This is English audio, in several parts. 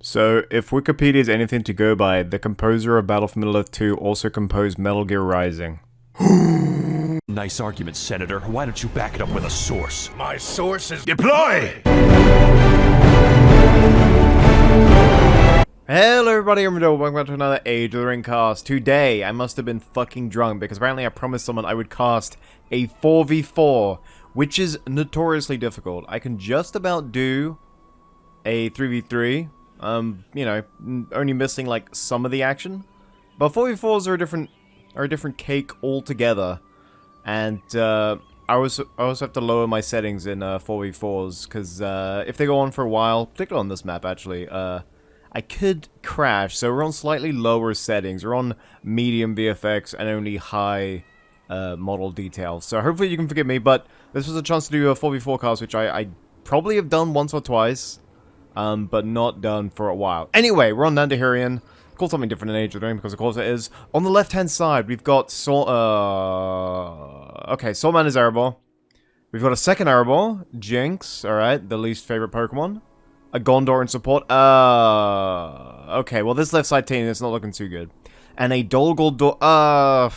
So, if Wikipedia is anything to go by, the composer of Battle for Middle-earth 2 also composed Metal Gear Rising. Nice argument, Senator. Why don't you back it up with a source? My source is deploy! Hello everybody, I'm RuudDevil, welcome back to another Age of the Ring cast. Today, I must have been fucking drunk because apparently I promised someone I would cast a 4v4, which is notoriously difficult. I can just about do a 3v3, you know, only missing like some of the action. But 4v4s are a different cake altogether. And I also have to lower my settings in 4v4s because if they go on for a while, particularly on this map actually, I could crash. So we're on slightly lower settings. We're on medium VFX and only high model detail. So hopefully you can forgive me, but this was a chance to do a 4v4 cast, which I probably have done once or twice, but not done for a while. Anyway, we're on Nandahirian. Called something different in Age of the Ring because of course it is. On the left-hand side, we've got Soulman is Erebor. We've got a second Erebor, Jinx, alright, the least favorite Pokemon. A Gondor in support. Okay, well this left side team is not looking too good. And a Dolgoldor.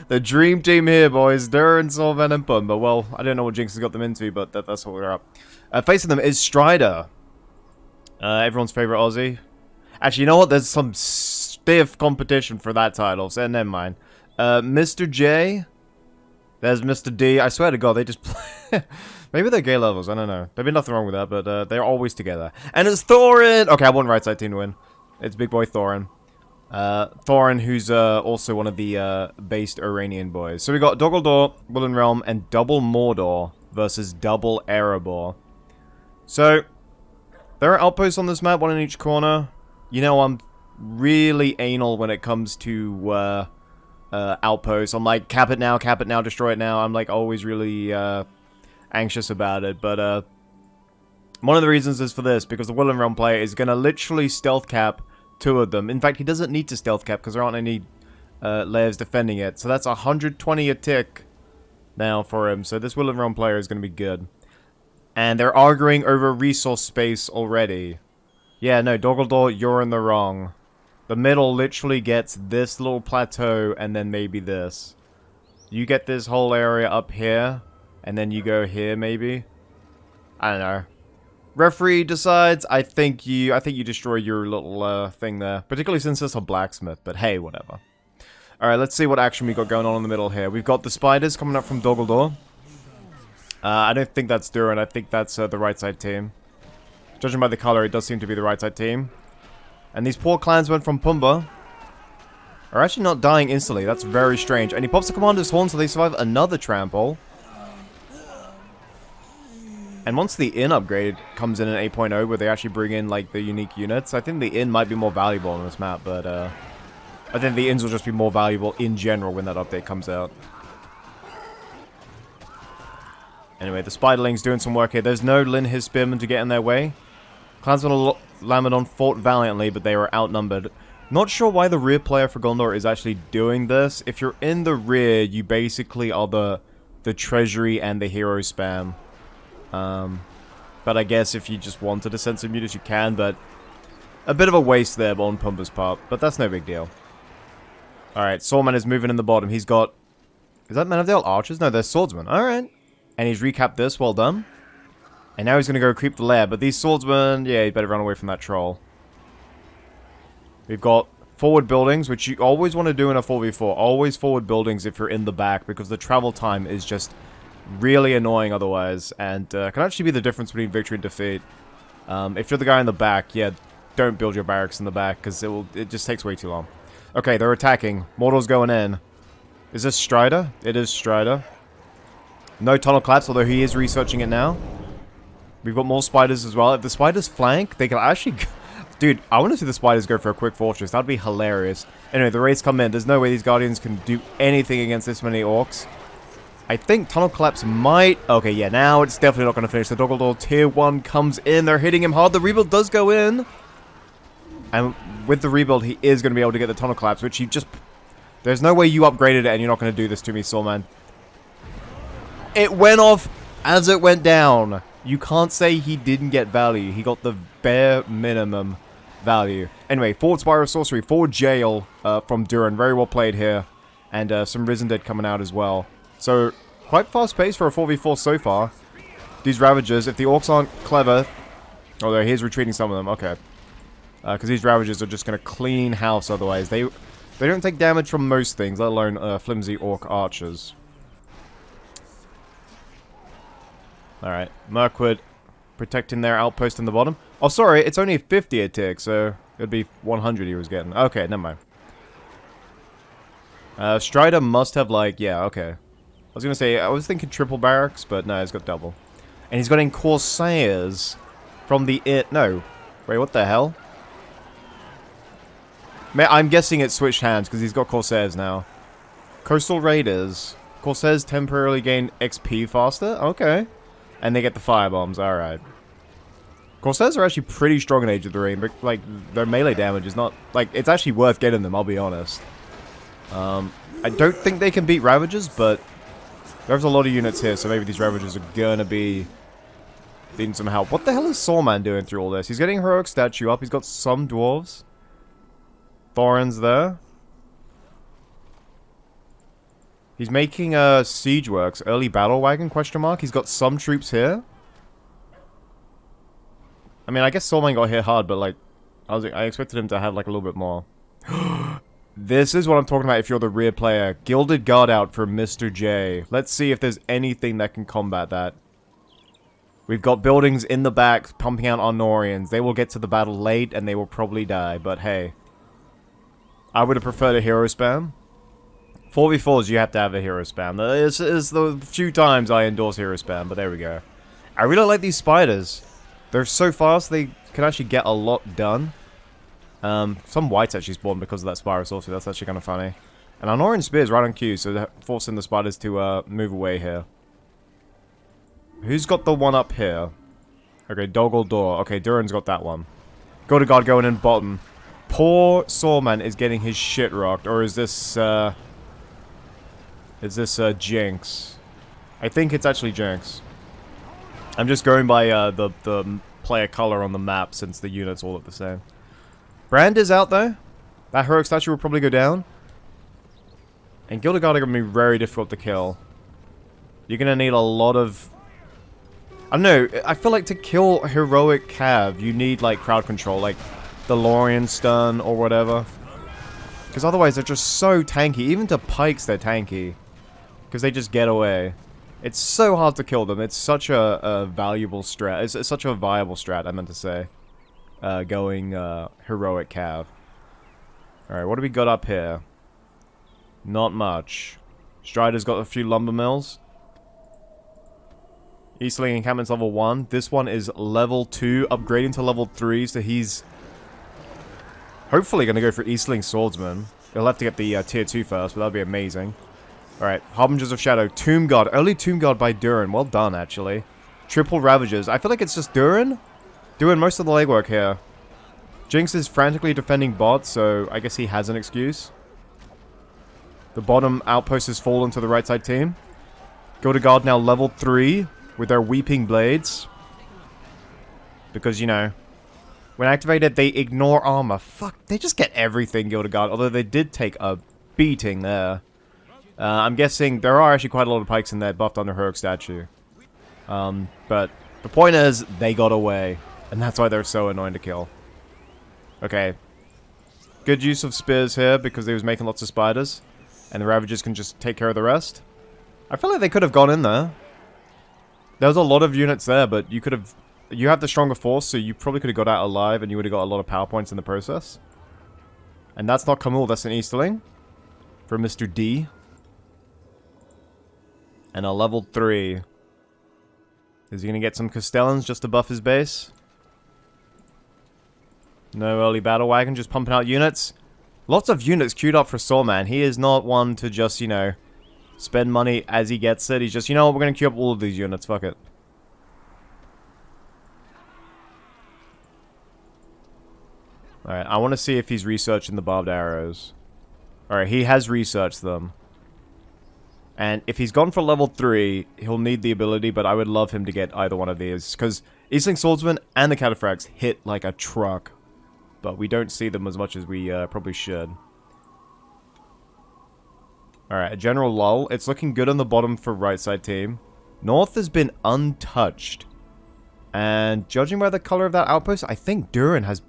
The dream team here, boys. Durin, Solvan, and Pumba. Well, I don't know what Jinx has got them into, but that's what we're up. Facing them is Strider. Everyone's favorite Aussie. Actually, you know what? There's some stiff competition for that title, so never mind. Mr. J. There's Mr. D. I swear to God, they just play... Maybe they're gay levels, I don't know. There'd be nothing wrong with that, but they're always together. And it's Thorin! Okay, I want right side team to win. It's big boy Thorin. Thorin, who's also one of the based Iranian boys. So we got Doggoldor, Woodland Realm, and Double Mordor versus Double Erebor. So, there are outposts on this map, one in each corner. You know, I'm really anal when it comes to outposts. I'm like, cap it now, destroy it now. I'm like always really anxious about it. But one of the reasons is for this, because the Woodland Realm player is going to literally stealth cap two of them. In fact, he doesn't need to stealth cap because there aren't any layers defending it. So that's 120 a tick now for him. So this Woodland Realm player is going to be good. And they're arguing over resource space already. Yeah, no, Doggoldor, you're in the wrong. The middle literally gets this little plateau and then maybe this. You get this whole area up here, and then you go here maybe. I don't know. Referee decides. I think you destroy your little thing there, particularly since it's a blacksmith. But hey, whatever. All right, let's see what action we got going on in the middle here. We've got the spiders coming up from Doggoldor. I don't think that's Durin. I think that's the right side team. Judging by the color, it does seem to be the right side team. And these poor clansmen from Pumba are actually not dying instantly. That's very strange. And he pops the commander's horn, so they survive another trample. And once the inn upgrade comes in 8.0, where they actually bring in like the unique units, I think the inn might be more valuable on this map. But I think the inns will just be more valuable in general when that update comes out. Anyway, the Spiderlings doing some work here. There's no Linhis Spearmen to get in their way. Clansmen of Lamadon fought valiantly, but they were outnumbered. Not sure why the rear player for Gondor is actually doing this. If you're in the rear, you basically are the treasury and the hero spam. But I guess if you just wanted to send some units, you can, but a bit of a waste there on Pumba's part, but that's no big deal. Alright, Swordman is moving in the bottom. He's got... Is that Men of Dale archers? No, they're swordsmen. Alright. And he's recapped this, well done. And now he's going to go creep the lair, but these swordsmen, yeah, you better run away from that troll. We've got forward buildings, which you always want to do in a 4v4. Always forward buildings if you're in the back, because the travel time is just really annoying otherwise, and can actually be the difference between victory and defeat. If you're the guy in the back, yeah, don't build your barracks in the back, because it just takes way too long. Okay, they're attacking. Mordor's going in. Is this Strider? It is Strider. No tunnel collapse, although he is researching it now. We've got more spiders as well. If the spiders flank, they can actually... Dude, I want to see the spiders go for a quick fortress. That'd be hilarious. Anyway, the raids come in. There's no way these guardians can do anything against this many orcs. I think tunnel collapse might... Okay, yeah, now it's definitely not going to finish. The Doggoldor tier 1 comes in. They're hitting him hard. The rebuild does go in. And with the rebuild, he is going to be able to get the tunnel collapse, which he just... There's no way you upgraded it and you're not going to do this to me, Soulman. It went off as it went down. You can't say he didn't get value. He got the bare minimum value. Anyway, forward Spiral Sorcery, forward Jail from Duran. Very well played here. And some Risen Dead coming out as well. So, quite fast pace for a 4v4 so far. These Ravagers, if the Orcs aren't clever... Although he is retreating some of them, okay. Because these Ravagers are just going to clean house otherwise. They don't take damage from most things, let alone flimsy Orc Archers. Alright, Mirkwood protecting their outpost in the bottom. Oh, sorry, it's only 50 a tick, so it'd be 100 he was getting. Okay, never mind. Strider must have, like, yeah, okay. I was going to say, I was thinking triple barracks, but no, he's got double. And he's got in Corsairs from the no. Wait, what the hell? I'm guessing it switched hands, because he's got Corsairs now. Coastal Raiders. Corsairs temporarily gain XP faster? Okay. And they get the firebombs, alright. Corsairs are actually pretty strong in Age of the Ring, but, like, their melee damage is not... Like, it's actually worth getting them, I'll be honest. I don't think they can beat Ravagers, but there's a lot of units here, so maybe these Ravagers are gonna be needing some help. What the hell is Soulman doing through all this? He's getting Heroic Statue up, he's got some Dwarves. Thorin's there. He's making Siege Works, Early Battle Wagon, question mark. He's got some troops here. I mean, I guess Soulman got hit hard, but like, I expected him to have like a little bit more. This is what I'm talking about if you're the rear player. Gilded Guard out for Mr. J. Let's see if there's anything that can combat that. We've got buildings in the back pumping out Arnorians. They will get to the battle late and they will probably die, but hey. I would have preferred a hero spam. 4v4s, you have to have a hero spam. This is the few times I endorse hero spam, but there we go. I really like these spiders. They're so fast, they can actually get a lot done. Some whites actually spawned because of that Spiral Sorcery. That's actually kind of funny. And an orange spear is right on cue, so they're forcing the spiders to move away here. Who's got the one up here? Okay, Doggle Door. Okay, Duran's got that one. Go to God going in bottom. Poor Soulman is getting his shit rocked. Or is this, Jinx? I think it's actually Jinx. I'm just going by, the player color on the map since the units all look the same. Brand is out though. That Heroic Statue will probably go down. And Gilded Guard are going to be very difficult to kill. You're going to need a lot of... I don't know, I feel like to kill Heroic Cav, you need like crowd control, like the Lorien stun or whatever. Because otherwise they're just so tanky. Even to pikes they're tanky. Because they just get away. It's so hard to kill them. It's such a valuable strat. It's such a viable strat, I meant to say. Going Heroic Cav. Alright, what do we got up here? Not much. Strider's got a few lumber mills. Eastling encampment's level 1. This one is level 2, upgrading to level 3, so he's hopefully going to go for Eastling Swordsman. He'll have to get the tier 2 first, but that'll be amazing. Alright, Harbingers of Shadow. Tomb Guard. Early Tomb Guard by Duran. Well done, actually. Triple Ravagers. I feel like it's just Duran doing most of the legwork here. Jinx is frantically defending bot, so I guess he has an excuse. The bottom outpost has fallen to the right side team. Go to Guard now level 3 with their Weeping Blades. Because, you know, when activated, they ignore armor. Fuck, they just get everything, Gilded Guard. Although they did take a beating there. I'm guessing there are actually quite a lot of pikes in there buffed under Heroic Statue. But the point is, they got away. And that's why they're so annoying to kill. Okay. Good use of spears here because they was making lots of spiders. And the Ravagers can just take care of the rest. I feel like they could have gone in there. There was a lot of units there, but you could have... You have the stronger force, so you probably could have got out alive and you would have got a lot of power points in the process. And that's not Kamul, that's an Easterling. For Mr. D. And a level 3. Is he going to get some Castellans just to buff his base? No early battle wagon, just pumping out units. Lots of units queued up for Soulman. He is not one to just, you know, spend money as he gets it. He's just, you know what, we're going to queue up all of these units. Fuck it. Alright, I want to see if he's researching the barbed arrows. Alright, he has researched them. And if he's gone for level 3, he'll need the ability, but I would love him to get either one of these. Because Eastling Swordsman and the Cataphracts hit like a truck. but we don't see them as much as we probably should. Alright, a general lull. It's looking good on the bottom for right side team. North has been untouched. And judging by the color of that outpost, I think Durin has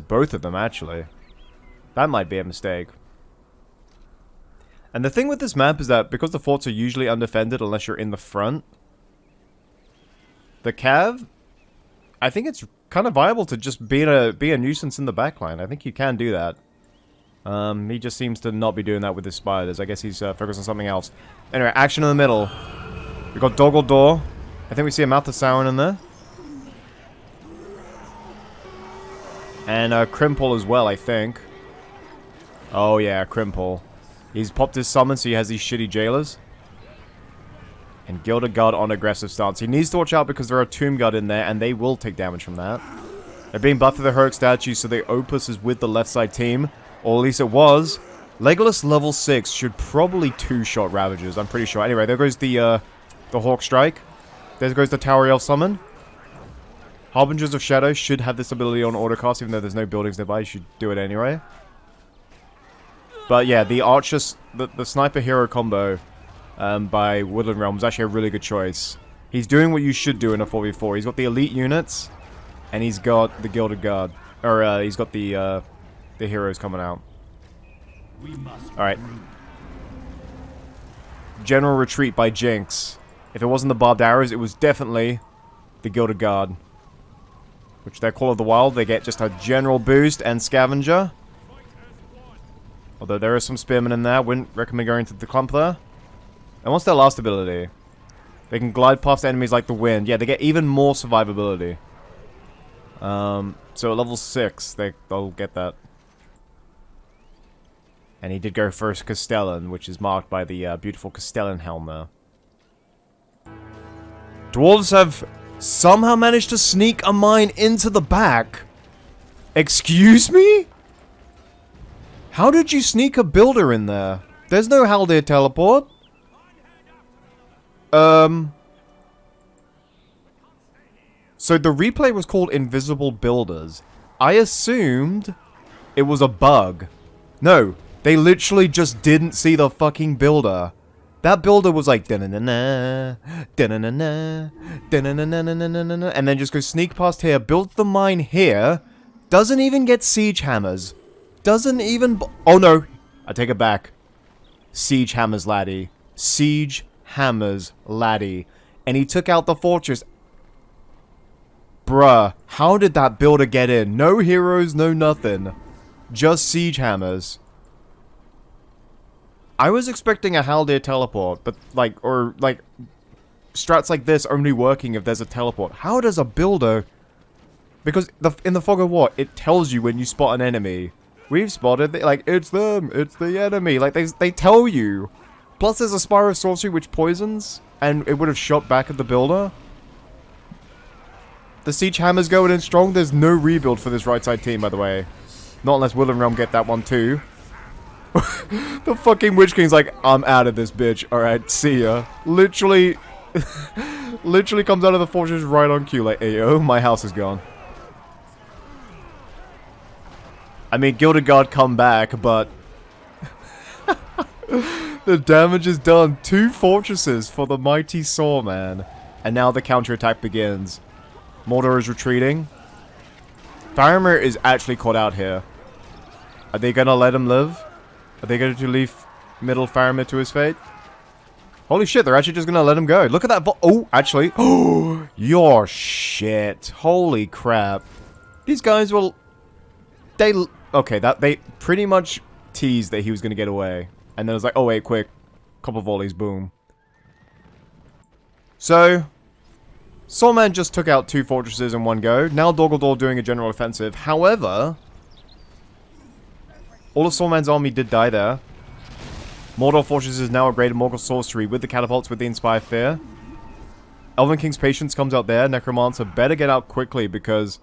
both of them, actually. That might be a mistake. And the thing with this map is that because the forts are usually undefended unless you're in the front, the Cav, I think it's kind of viable to just be a nuisance in the backline. I think you can do that. He just seems to not be doing that with his spiders. I guess he's focused on something else. Anyway, action in the middle. We've got Doggle Door. I think we see a Mouth of Sauron in there. And Crimple as well, I think. Oh yeah, Crimple. He's popped his summon, so he has these shitty jailers. And Gilded Guard on aggressive stance. He needs to watch out because there are Tomb Guard in there, and they will take damage from that. They're being buffed with the heroic statues, so the Opus is with the left side team. Or at least it was. Legolas level 6 should probably two-shot Ravagers, I'm pretty sure. Anyway, there goes the Hawk Strike. There goes the Tower Elf Summon. Harbingers of Shadow should have this ability on autocast, even though there's no buildings nearby. You should do it anyway. But yeah, the Archer, the Sniper Hero combo by Woodland Realm is actually a really good choice. He's doing what you should do in a 4v4. He's got the elite units, and he's got the Gilded Guard. Or, he's got the heroes coming out. Alright. General Retreat by Jinx. If it wasn't the Barbed Arrows, it was definitely the Gilded Guard. Which they're Call of the Wild. They get just a general boost and Scavenger. Although there is some Spearmen in there. Wouldn't recommend going to the clump there. And what's their last ability? They can glide past enemies like the wind. Yeah, they get even more survivability. So at level 6, they'll get that. And he did go first Castellan, which is marked by the beautiful Castellan helm there. Dwarves have somehow managed to sneak a mine into the back. Excuse me? How did you sneak a builder in there? There's no Haldir teleport. So the replay was called Invisible Builders. I assumed it was a bug. No, they literally just didn't see the fucking builder. That builder was like da-na-na-na, da-na-na-na, da-na-na-na-na-na-na, and then just goes sneak past here, builds the mine here, doesn't even get siege hammers. Doesn't even... Oh no, I take it back. Siege hammers, laddie. Siege hammers, laddie. And he took out the fortress. Bruh, how did that builder get in? No heroes, no nothing. Just siege hammers. I was expecting a Haldir teleport, but like, or like, strats like this only working if there's a teleport. How does a builder... Because in the Fog of War, it tells you when you spot an enemy. We've spotted, like, it's them, it's the enemy. Like, they tell you. Plus, there's a Spire Sorcery which poisons, and it would have shot back at the builder. The Siege Hammer's going in strong. There's no rebuild for this right side team, by the way. Not unless Woodland Realm get that one, too. The fucking Witch King's like, I'm out of this bitch. Alright, see ya. Literally, literally comes out of the fortress right on cue. Like, ayo, my house is gone. I mean, Gilded Guard come back, but... the damage is done. 2 fortresses for the mighty Saw, man. And now the counterattack begins. Mordor is retreating. Faramir is actually caught out here. Are they gonna let him live? Are they going to leave middle Faramir to his fate? Holy shit, they're actually just gonna let him go. Look at that oh, actually. Oh, your shit. Holy crap. These guys will... Okay, they pretty much teased that he was gonna get away. And then it was like, oh wait, quick. Couple volleys, boom. So... Sawman just took out 2 fortresses in one go. Now Doggle doing a general offensive. However... all of Sawman's army did die there. Mordor Fortress is now upgraded Morgul Sorcery with the catapults with the Inspire Fear. Elven King's Patience comes out there. Necromancer better get out quickly because...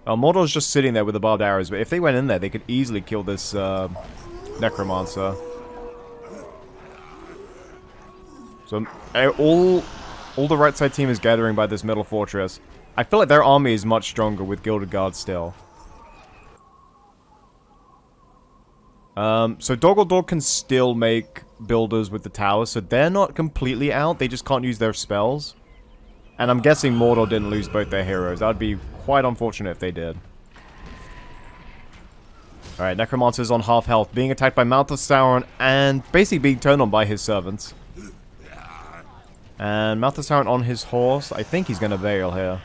Mordor's just sitting there with the barbed arrows, but if they went in there, they could easily kill this Necromancer. So all the right side team is gathering by this middle fortress. I feel like their army is much stronger with Gilded Guards still. So Doggle can still make builders with the towers, so they're not completely out. They just can't use their spells. And I'm guessing Mordor didn't lose both their heroes. That would be quite unfortunate if they did. Alright, Necromancer's on half health, being attacked by Mouth of Sauron and basically being turned on by his servants. And Mouth of Sauron on his horse. I think he's going to bail here.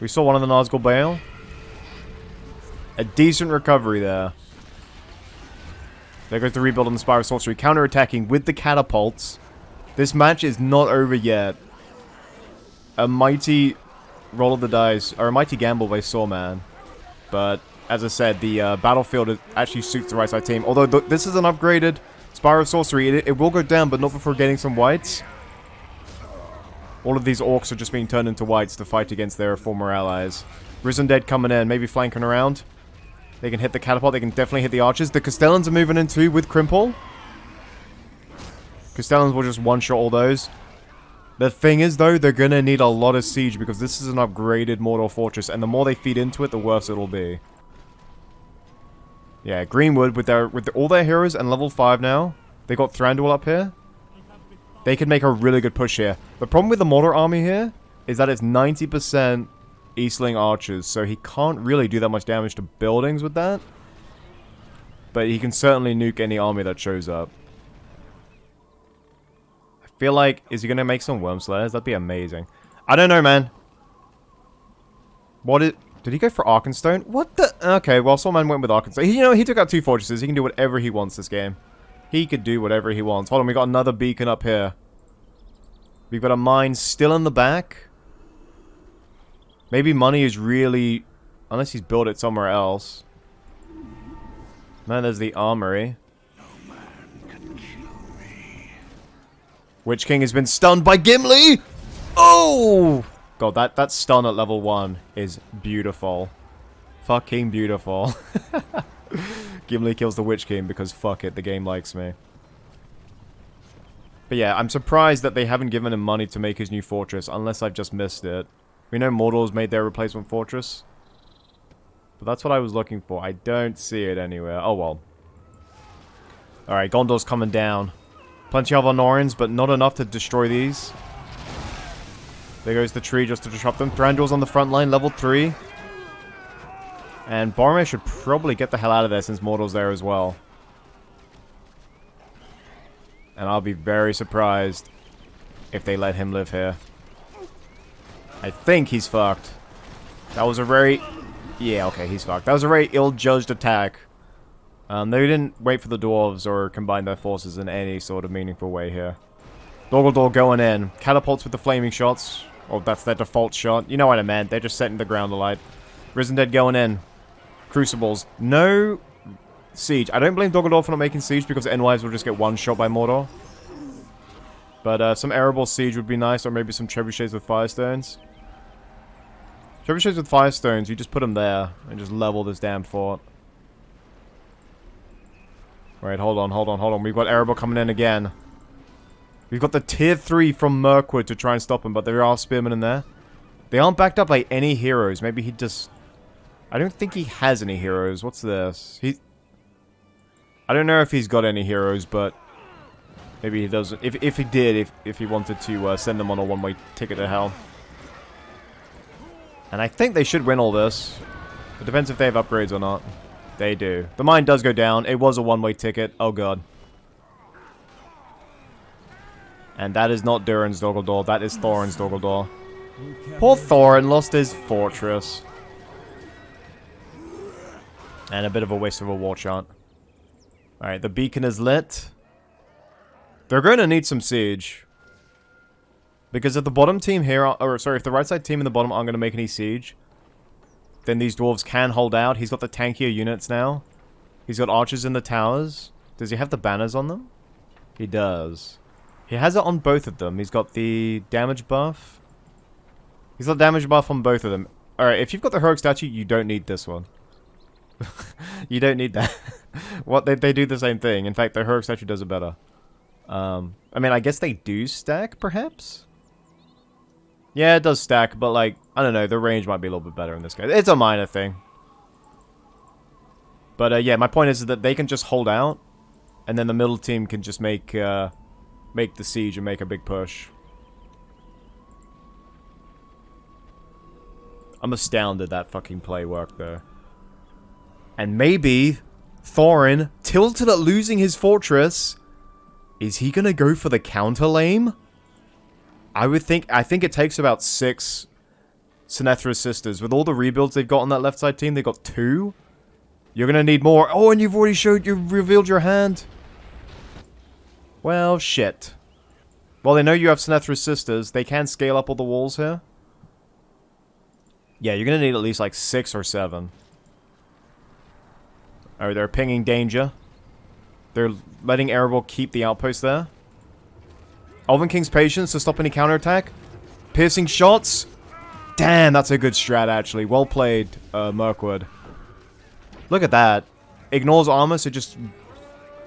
We saw one of the Nazgul bail. A decent recovery there. There goes the rebuild on the Spire of Sorcery. Counterattacking with the catapults. This match is not over yet. A mighty roll of the dice, or a mighty gamble by Sawman. But, as I said, the battlefield actually suits the right side team. Although this is an upgraded Spire of Sorcery, it will go down, but not before getting some whites. All of these orcs are just being turned into whites to fight against their former allies. Risen Dead coming in, maybe flanking around. They can hit the catapult, they can definitely hit the archers. The Castellans are moving in too with Crimple. Castellans will just one-shot all those. The thing is, though, they're gonna need a lot of siege because this is an upgraded Mordor fortress, and the more they feed into it, the worse it'll be. Yeah, Greenwood, with all their heroes and level 5 now, they got Thranduil up here. They could make a really good push here. The problem with the Mordor army here is that it's 90% Eastling archers, so he can't really do that much damage to buildings with that. But he can certainly nuke any army that shows up. I feel like, is he going to make some Worm Slayers? That'd be amazing. I don't know, man. Did he go for Arkenstone? What the? Okay, well, Soulman went with Arkenstone. He took out 2 fortresses. He can do whatever he wants this game. He could do whatever he wants. Hold on, we got another beacon up here. We've got a mine still in the back. Maybe money is really... Unless he's built it somewhere else. Man, there's the armory. No man can kill me. Witch King has been stunned by Gimli! Oh! God, that stun at level 1 is beautiful. Fucking beautiful. Gimli kills the Witch King because fuck it, the game likes me. But yeah, I'm surprised that they haven't given him money to make his new fortress, unless I've just missed it. We know Mordor's made their replacement fortress. But that's what I was looking for. I don't see it anywhere. Oh well. Alright, Gondor's coming down. Plenty of Honorins, but not enough to destroy these. There goes the tree just to disrupt them. Thranduil's on the front line, level 3. And Boromir should probably get the hell out of there since Mordor's there as well. And I'll be very surprised if they let him live here. I think he's fucked. That was a very... Yeah, okay, he's fucked. That was a very ill-judged attack. They didn't wait for the dwarves or combine their forces in any sort of meaningful way here. Doggle going in. Catapults with the flaming shots. Oh, that's their default shot. You know what I meant. They're just setting the ground alight. Risen Dead going in. Crucibles. No siege. I don't blame Doggle for not making siege because Enwives will just get one shot by Mordor. But some Erebor siege would be nice, or maybe some Trebuchets with Firestones. Trebuchets with Firestones, you just put them there and just level this damn fort. Right, hold on. We've got Erebor coming in again. We've got the tier 3 from Mirkwood to try and stop him, but there are spearmen in there. They aren't backed up by any heroes. Maybe he just... I don't think he has any heroes. What's this? I don't know if he's got any heroes, but... Maybe he doesn't. If he did, if he wanted to send them on a one-way ticket to hell. And I think they should win all this. It depends if they have upgrades or not. They do. The mine does go down. It was a one-way ticket. Oh god. And that is not Durin's Doggle, that is Thorin's Doggle. Poor Thorin lost his fortress. And a bit of a waste of a war chant. Alright, the beacon is lit. They're going to need some siege. Because if the bottom team here, if the right side team and the bottom aren't going to make any siege, then these dwarves can hold out. He's got the tankier units now. He's got archers in the towers. Does he have the banners on them? He does. He has it on both of them. He's got the damage buff. He's got damage buff on both of them. Alright, if you've got the heroic statue, you don't need this one. You don't need that. What they do the same thing. In fact, the heroic statue does it better. I mean, I guess they do stack, perhaps? Yeah, it does stack, but like, I don't know, the range might be a little bit better in this case. It's a minor thing. But yeah, my point is that they can just hold out, and then the middle team can just make the siege and make a big push. I'm astounded that fucking play worked though. And maybe Thorin, tilted at losing his fortress, is he gonna go for the counter lame? I think it takes about 6 Sinethra's sisters. With all the rebuilds they've got on that left side team, they've got 2. You're gonna need more. Oh, and you've already revealed your hand. Well, shit. Well, they know you have Sinethra's sisters. They can scale up all the walls here. Yeah, you're gonna need at least like 6 or 7. Oh, they're pinging danger. They're letting Erebor keep the outpost there. Elven King's patience to stop any counterattack. Piercing shots. Damn, that's a good strat, actually. Well played, Mirkwood. Look at that. Ignores armor, so just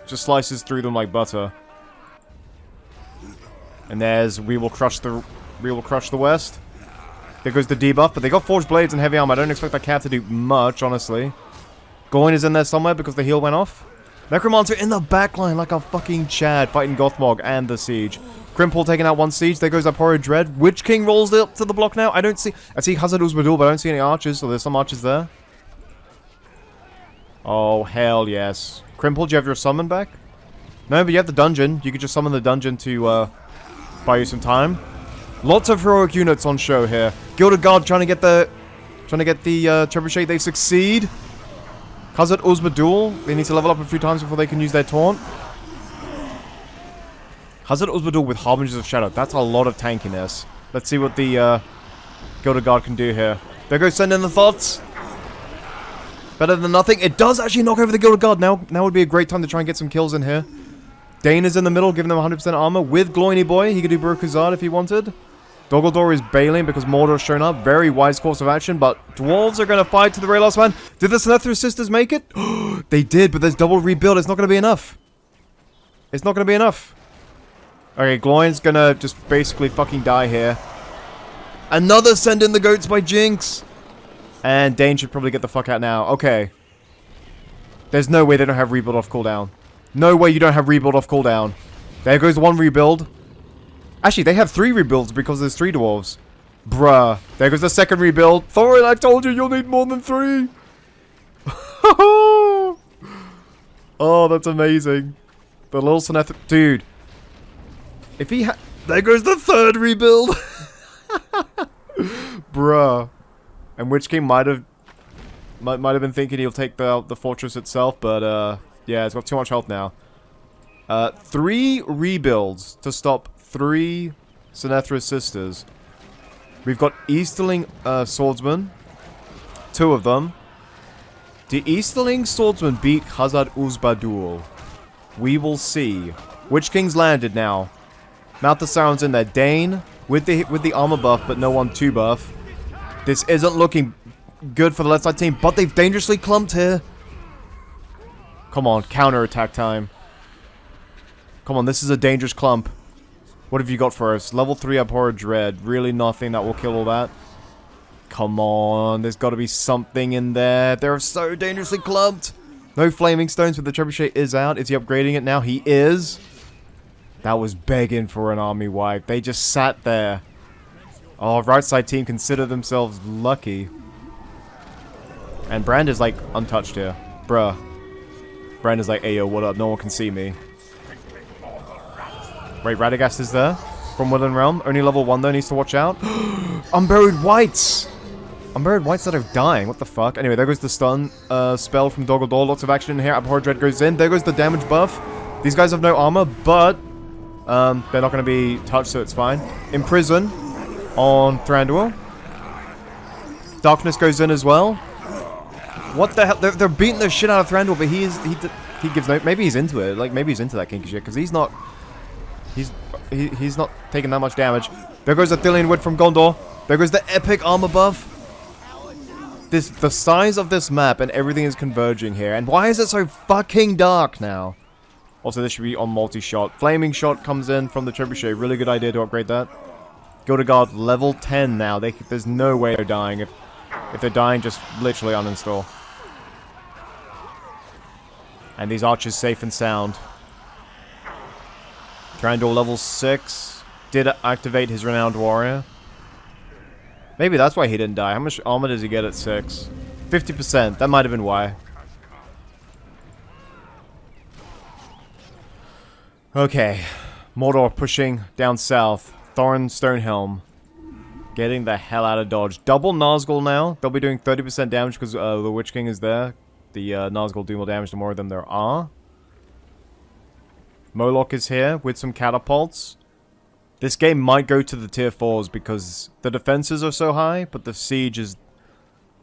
slices through them like butter. And there's we will crush the west. There goes the debuff, but they got forged blades and heavy armor. I don't expect that cat to do much, honestly. Goin is in there somewhere because the heal went off. Necromancer in the backline like a fucking Chad fighting Gothmog and the siege. Grimpool taking out one siege. There goes that Horrid Dread. Witch King rolls up to the block now. I see Hazard Uzbadul, but I don't see any archers, so there's some archers there. Oh, hell yes. Grimpool, do you have your summon back? No, but you have the dungeon. You could just summon the dungeon to buy you some time. Lots of heroic units on show here. Gilded Guard trying to get the trebuchet. They succeed. Hazard Uzbadul. They need to level up a few times before they can use their taunt. Hazard Uzbadul with Harbingers of Shadow. That's a lot of tankiness. Let's see what the Gilded Guard can do here. There goes send in the thoughts. Better than nothing. It does actually knock over the Gilded Guard. Now would be a great time to try and get some kills in here. Dane is in the middle, giving them 100% armor. With Gloiny Boy, he could do Burkuzard if he wanted. Doggledor is bailing because Mordor's shown up. Very wise course of action, but Dwarves are going to fight to the very last man. Did the Sinethra sisters make it? They did, but there's double rebuild. It's not going to be enough. It's not going to be enough. Okay, Gloin's going to just basically fucking die here. Another send in the goats by Jinx. And Dane should probably get the fuck out now. Okay. There's no way they don't have rebuild off cooldown. No way you don't have rebuild off cooldown. There goes one rebuild. Actually, they have 3 rebuilds because there's 3 dwarves. Bruh. There goes the second rebuild. Thorin, I told you you'll need more than 3. Oh, that's amazing. The little Sineth... Dude. If he had... There goes the third rebuild. Bruh. And Witch King might have been thinking he'll take the fortress itself, but yeah, it's got too much health now. 3 rebuilds to stop 3 Sinethra sisters. We've got Easterling swordsmen, 2 of them. The Easterling swordsman beat Hazard Uzbadul. We will see. Witch King's landed now. Mouth the Sauron's in there. Dane with the armor buff, but no 1-2 buff. This isn't looking good for the left side team, but they've dangerously clumped here. Come on, counterattack time. Come on, this is a dangerous clump. What have you got for us? Level 3 Abhorrent Dread. Really nothing that will kill all that. Come on, there's got to be something in there. They're so dangerously clumped. No flaming stones, but the trebuchet is out. Is he upgrading it now? He is. That was begging for an army wipe. They just sat there. Oh, right side team consider themselves lucky. And Brand is like untouched here. Bruh. Brand is like, hey yo, what up? No one can see me. Wait, Radagast is there? From Woodland Realm. Only level 1 though, needs to watch out. Unburied Whites! Unburied Whites that are dying. What the fuck? Anyway, there goes the stun spell from Doggledor. Lots of action in here. Abhorrent Dread goes in. There goes the damage buff. These guys have no armor, but they're not going to be touched, so it's fine. Imprison on Thranduil. Darkness goes in as well. What the hell? They're beating the shit out of Thranduil, but he gives no... Maybe he's into it. Like, maybe he's into that kinky shit, because he's not... He's not taking that much damage. There goes the Thillian Wood from Gondor. There goes the epic armor buff. The size of this map and everything is converging here. And why is it so fucking dark now? Also, this should be on multi-shot. Flaming Shot comes in from the trebuchet. Really good idea to upgrade that. Gilded Guard level 10 now. There's no way they're dying. If they're dying, just literally uninstall. And these archers safe and sound. Trandor level 6. Did activate his Renowned Warrior. Maybe that's why he didn't die. How much armor does he get at 6? 50%. That might have been why. Okay. Mordor pushing down south. Thorin Stonehelm. Getting the hell out of Dodge. Double Nazgul now. They'll be doing 30% damage because the Witch King is there. The Nazgul do more damage the more of them there are. Moloch is here with some catapults. This game might go to the tier 4s because the defenses are so high, but the siege is...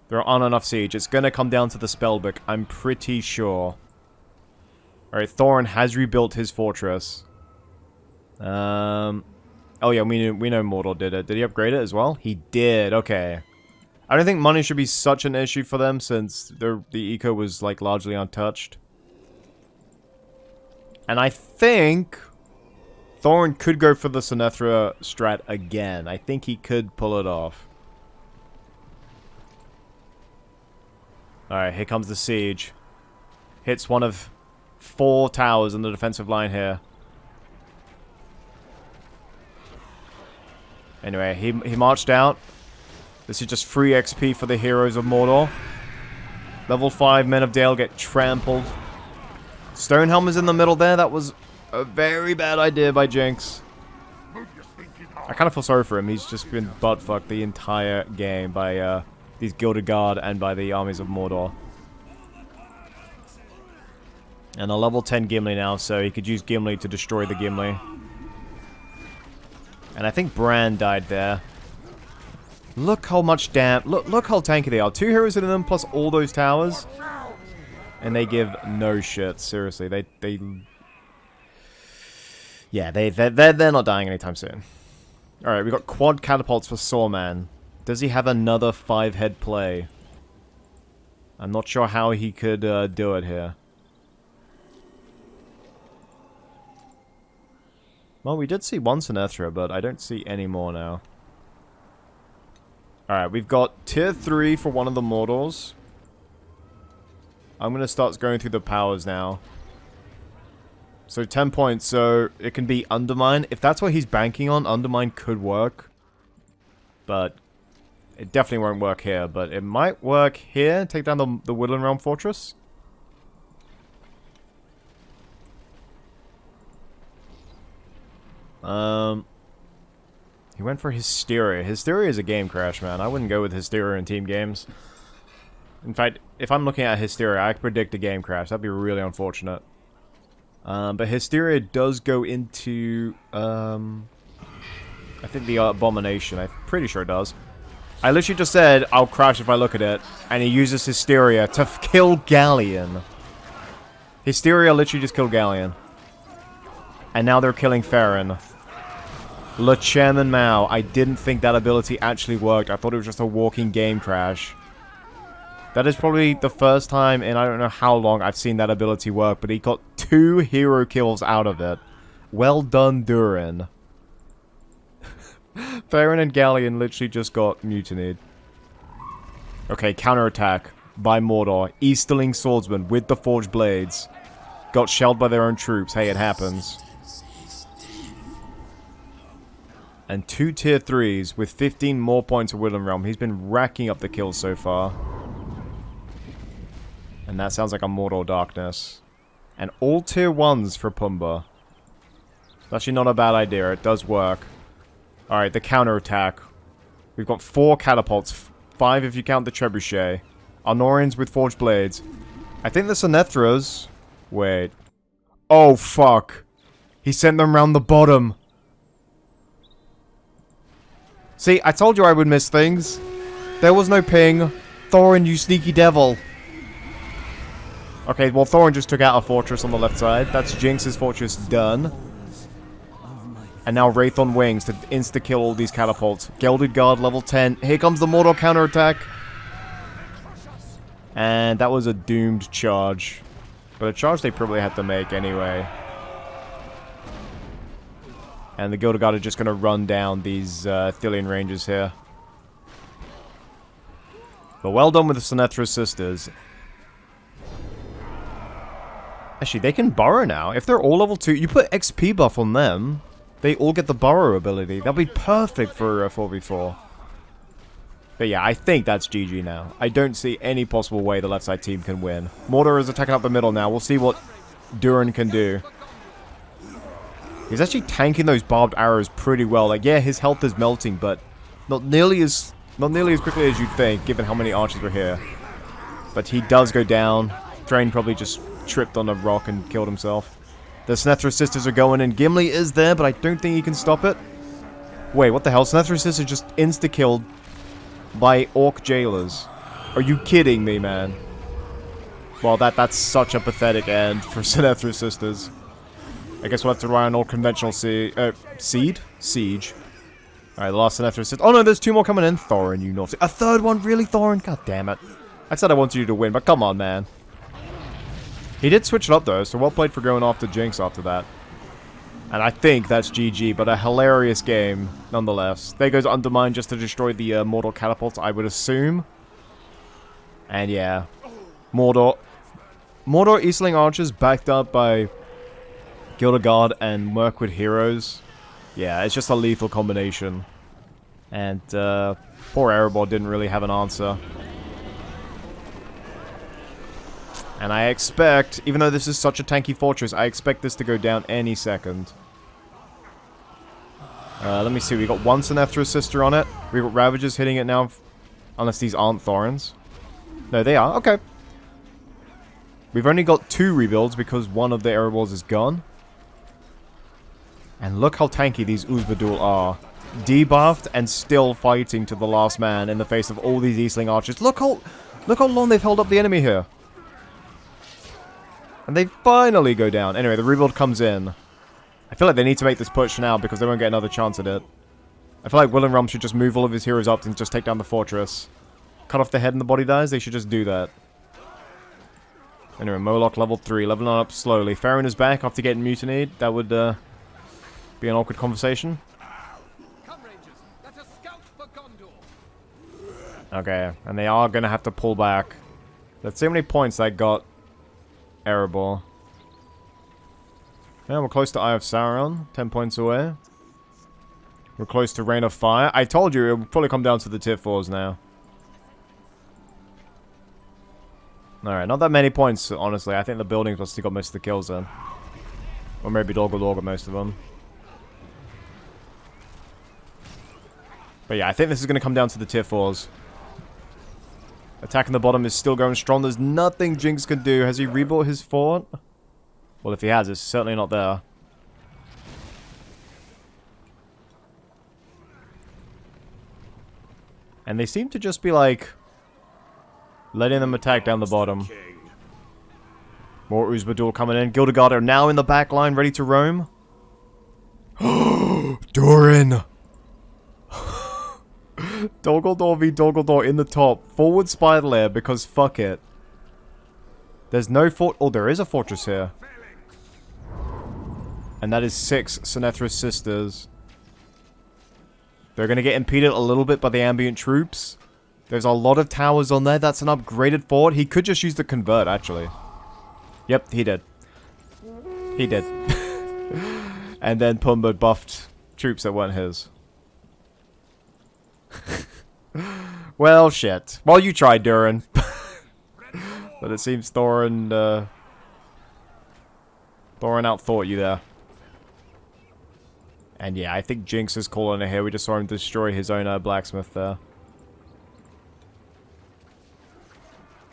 there aren't enough siege. It's going to come down to the spellbook, I'm pretty sure. Alright, Thorin has rebuilt his fortress. Oh yeah, we know Mordor did it. Did he upgrade it as well? He did, okay. I don't think money should be such an issue for them since the eco was like largely untouched. And I think Thorin could go for the Sinethra strat again. I think he could pull it off. Alright, here comes the siege. Hits one of 4 towers in the defensive line here. Anyway, he marched out. This is just free XP for the heroes of Mordor. Level 5 Men of Dale get trampled. Stonehelm is in the middle there. That was a very bad idea by Jinx. I kind of feel sorry for him. He's just been butt-fucked the entire game by these Gilded Guard and by the armies of Mordor. And a level 10 Gimli now, so he could use Gimli to destroy the Gimli. And I think Bran died there. Look how much damage... Look how tanky they are. 2 heroes in them plus all those towers. And they give no shit. Seriously, yeah, they're not dying anytime soon. Alright, we got quad catapults for Sawman. Does he have another 5-head play? I'm not sure how he could do it here. Well, we did see one Sinethra, but I don't see any more now. Alright, we've got tier 3 for one of the Mordors. I'm going to start going through the powers now. So 10 points, so it can be Undermine. If that's what he's banking on, Undermine could work. But it definitely won't work here. But it might work here. Take down the Woodland Realm Fortress. He went for Hysteria. Hysteria is a game crash, man. I wouldn't go with Hysteria in team games. In fact, if I'm looking at Hysteria, I could predict a game crash. That'd be really unfortunate. But Hysteria does go into, I think the Abomination. I'm pretty sure it does. I literally just said, I'll crash if I look at it. And he uses Hysteria to kill Galleon. Hysteria literally just killed Galleon. And now they're killing Farron. lmao. I didn't think that ability actually worked. I thought it was just a walking game crash. That is probably the first time in I don't know how long I've seen that ability work, but he got 2 hero kills out of it. Well done, Durin. Farron and Galleon literally just got mutinied. Okay, counterattack by Mordor. Easterling swordsman with the forged blades. Got shelled by their own troops. Hey, it happens. And 2 tier 3s with 15 more points of Woodland Realm. He's been racking up the kills so far. And that sounds like a Mordor Darkness. And all tier 1s for Pumbaa. It's actually not a bad idea. It does work. Alright, the counterattack. We've got 4 catapults. 5 if you count the trebuchet. Arnorians with forged blades. I think the Sinethras... Wait. Oh, fuck. He sent them round the bottom. See, I told you I would miss things. There was no ping. Thorin, you sneaky devil. Okay, well, Thorin just took out a fortress on the left side. That's Jinx's fortress done. And now Wraith on Wings to insta-kill all these catapults. Gilded Guard level 10. Here comes the Mordor counterattack. And that was a doomed charge. But a charge they probably had to make anyway. And the Guild Guard are just going to run down these Thilian Rangers here. But well done with the Sinethra Sisters. Actually, they can burrow now. If they're all level 2, you put XP buff on them, they all get the burrow ability. That'll be perfect for 4v4. But yeah, I think that's GG now. I don't see any possible way the left side team can win. Mordor is attacking up the middle now. We'll see what Durin can do. He's actually tanking those barbed arrows pretty well. Like, yeah, his health is melting, but not nearly as quickly as you'd think, given how many archers were here. But he does go down. Thrain probably just tripped on a rock and killed himself. The Sinethra Sisters are going in. Gimli is there, but I don't think he can stop it. Wait, what the hell? Sinethra Sisters just insta-killed by orc jailers. Are you kidding me, man? Well, that's such a pathetic end for Sinethra Sisters. I guess we'll have to rely on all conventional siege. Alright, the last Sinethra Sisters. Oh no, there's 2 more coming in. Thorin, you naughty. A third one? Really, Thorin? God damn it. I said I wanted you to win, but come on, man. He did switch it up, though, so well played for going after Jinx after that. And I think that's GG, but a hilarious game, nonetheless. There goes Undermine just to destroy the Mortal Catapults, I would assume. And yeah. Mordor Eastling Archers backed up by Guild Guard and Mirkwood Heroes. Yeah, it's just a lethal combination. And poor Erebor didn't really have an answer. And I expect, even though this is such a tanky fortress, I expect this to go down any second. Let me see, we got one Sinethra Sister on it. We got Ravagers hitting it now, unless these aren't Thorns. No, they are, okay. We've only got 2 rebuilds because one of the Erebors is gone. And look how tanky these Uzbadul are. Debuffed and still fighting to the last man in the face of all these Eastling Archers. Look how long they've held up the enemy here. And they finally go down. Anyway, the rebuild comes in. I feel like they need to make this push now because they won't get another chance at it. I feel like Will and Rum should just move all of his heroes up and just take down the fortress. Cut off the head and the body dies. They should just do that. Anyway, Moloch level 3. Leveling up slowly. Farron is back after getting mutinied. That would be an awkward conversation. Come, Rangers. Let us scout for Gondor. Okay, and they are going to have to pull back. Let's see how many points I got. Erebor. Yeah, we're close to Eye of Sauron. 10 points away. We're close to Rain of Fire. I told you it would probably come down to the tier 4s now. Alright, not that many points, honestly. I think the buildings must have got most of the kills then. Or maybe Dol Guldur got most of them. But yeah, I think this is going to come down to the tier 4s. Attacking the bottom is still going strong. There's nothing Jinx can do. Has he rebuilt his fort? Well, if he has, it's certainly not there. And they seem to just be like letting them attack down the bottom. More Uzbadul coming in. Guild Guard are now in the back line, ready to roam. Durin! Dol Guldur v Dol Guldur in the top. Forward spider lair because fuck it. There's no fort. Oh, there is a fortress here. And that is 6 Sinethra Sisters. They're going to get impeded a little bit by the ambient troops. There's a lot of towers on there. That's an upgraded fort. He could just use the convert, actually. Yep, he did. He did. And then Pumbaa buffed troops that weren't his. Well, shit. Well, you tried, Durin. But it seems Thorin outthought you there. And yeah, I think Jinx is calling it here. We just saw him destroy his own blacksmith there.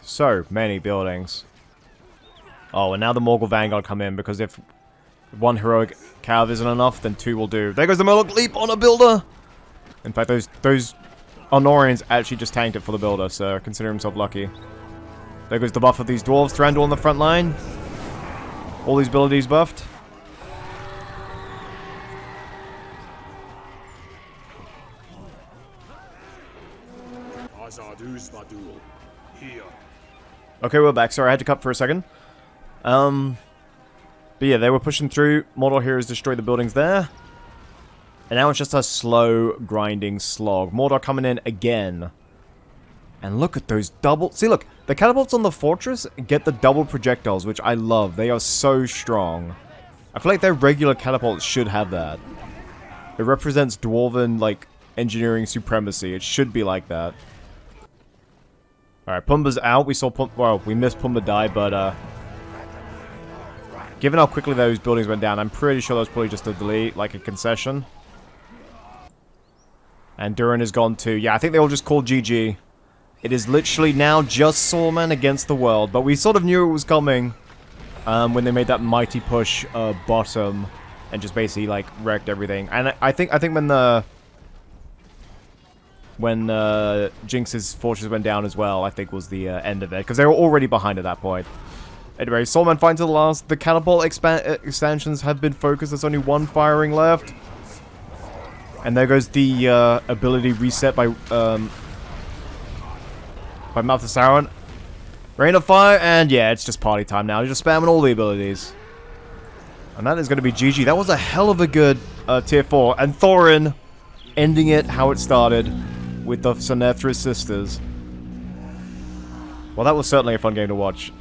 So many buildings. Oh, and now the Morgul Vanguard come in, because if one heroic cav isn't enough, then 2 will do. There goes the Murloc Leap on a builder! In fact, those Honorians actually just tanked it for the builder, so consider himself lucky. There goes the buff of these dwarves. Thranduil on the front line. All these abilities buffed. Okay, we're back. Sorry, I had to cut for a second. But yeah, they were pushing through. Mordor heroes destroy the buildings there. And now it's just a slow, grinding slog. Mordor coming in again. And look at those double... See, look. The catapults on the fortress get the double projectiles, which I love. They are so strong. I feel like their regular catapults should have that. It represents dwarven, like, engineering supremacy. It should be like that. Alright, Pumbaa's out. We saw well, we missed Pumbaa die, but, given how quickly those buildings went down, I'm pretty sure that was probably just a delete, like a concession. And Durin is gone too. Yeah, I think they all just called GG. It is literally now just Saruman against the world, but we sort of knew it was coming when they made that mighty push bottom and just basically like wrecked everything. And I think when Jinx's fortress went down as well, I think was the end of it, because they were already behind at that point. Anyway, Saruman fighting to the last. The catapult expansions have been focused. There's only one firing left, and there goes the ability reset by Mouth of Sauron. Rain of Fire, and yeah, it's just party time now. You're just spamming all the abilities. And that is going to be GG. That was a hell of a good tier 4. And Thorin ending it how it started with the Sinethra sisters. Well, that was certainly a fun game to watch.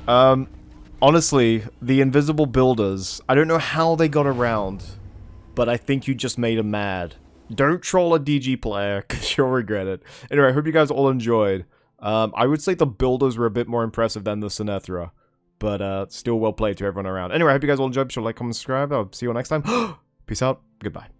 Honestly, the invisible builders, I don't know how they got around, but I think you just made them mad. Don't troll a DG player, because you'll regret it. Anyway, I hope you guys all enjoyed. I would say the builders were a bit more impressive than the Sinethra, but still well played to everyone around. Anyway, I hope you guys all enjoyed. Be sure to like, comment, subscribe. I'll see you all next time. Peace out. Goodbye.